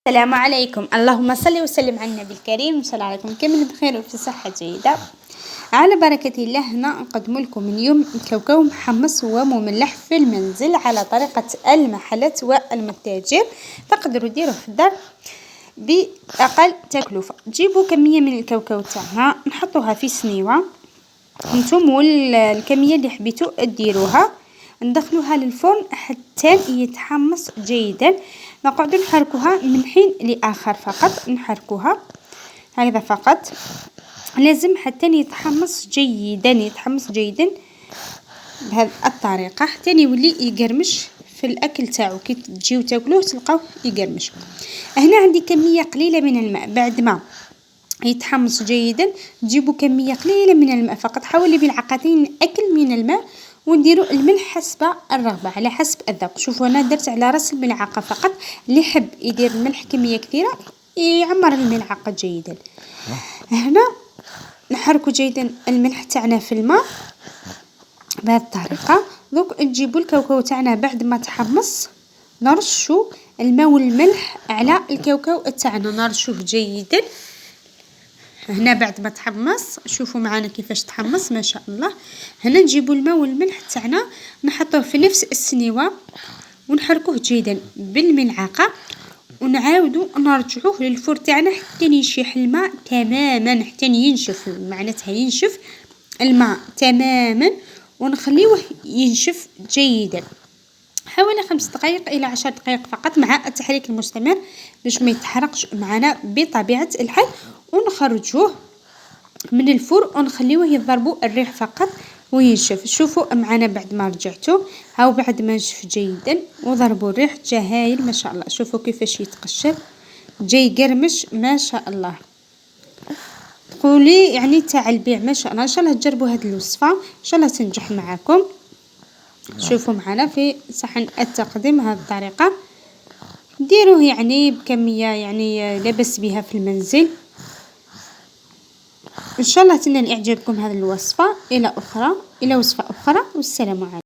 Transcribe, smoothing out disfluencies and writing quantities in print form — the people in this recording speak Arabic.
السلام عليكم. اللهم صل وسلم على النبي الكريم. السلام عليكم، كامل بخير وفي صحة جيدة على بركة الله. هنا نقدم لكم اليوم كاوكاو محمص ومملح في المنزل على طريقة المحلات والمتاجر. تقدروا ديروه في الدار بأقل تكلفة. تجيبوا كمية من الكاوكاو تاعنا نحطوها في سنيوة، انتم والكمية اللي حبيتوا ديروها، ندخلوها للفرن حتى يتحمص جيدا. نقعد نحركوها من حين لآخر، فقط نحركوها هكذا فقط. لازم حتى يتحمص جيدا بهذه الطريقة حتى يولي يقرمش في الأكل تاعو. كي تجيو تاكلوه تلقاوه يقرمش. هنا عندي كمية قليلة من الماء. بعد ما يتحمص جيدا تجيبوا كمية قليلة من الماء فقط، حوالي ملعقتين أكل من الماء، ونديروا الملح حسب الرغبة على حسب الذوق. شوفوا أنا درت على راس الملعقة فقط، اللي يحب يدير الملح كمية كثيرة يعمر الملعقة جيدا. هنا نحركوا جيدا الملح تاعنا في الماء بهذه الطريقة. دوك نجيبوا الكاوكاو تاعنا بعد ما تحمص، نرشوا الماء والملح على الكاوكاو تاعنا، نرشوه جيدا. هنا بعد ما تحمص شوفوا معنا كيفاش تحمص ما شاء الله. هنا نجيبوا الماء والملح تاعنا نحطوه في نفس السنيوة ونحركوه جيدا بالملعقة، ونعاودوا نرجعوه للفرن تاعنا حتى يشيح الماء تماما، حتى ينشف، معناتها ينشف الماء تماما، ونخليوه ينشف جيدا حوالي 5 دقائق إلى 10 دقائق فقط، مع التحريك المستمر باش ما يتحرقش معنا بطبيعة الحال. ونخرجوه من الفرن ونخليوه يضربوا الريح فقط وينشف. شوفوا معنا بعد ما رجعته، هاو بعد ما نشف جيدا وضربوا الريح جا هايل ما شاء الله. شوفوا كيفاش يتقشر جاي قرمش ما شاء الله. تقولي يعني تاع البيع ما شاء الله. ان شاء الله تجربوا هذه الوصفة، ان شاء الله تنجح معكم. شوفوا معنا في صحن التقديم هذه الطريقة، ديروه يعني بكمية يعني لبس بها في المنزل. ان شاء الله تنال اعجابكم هذه الوصفة. الى وصفة اخرى، والسلام عليكم.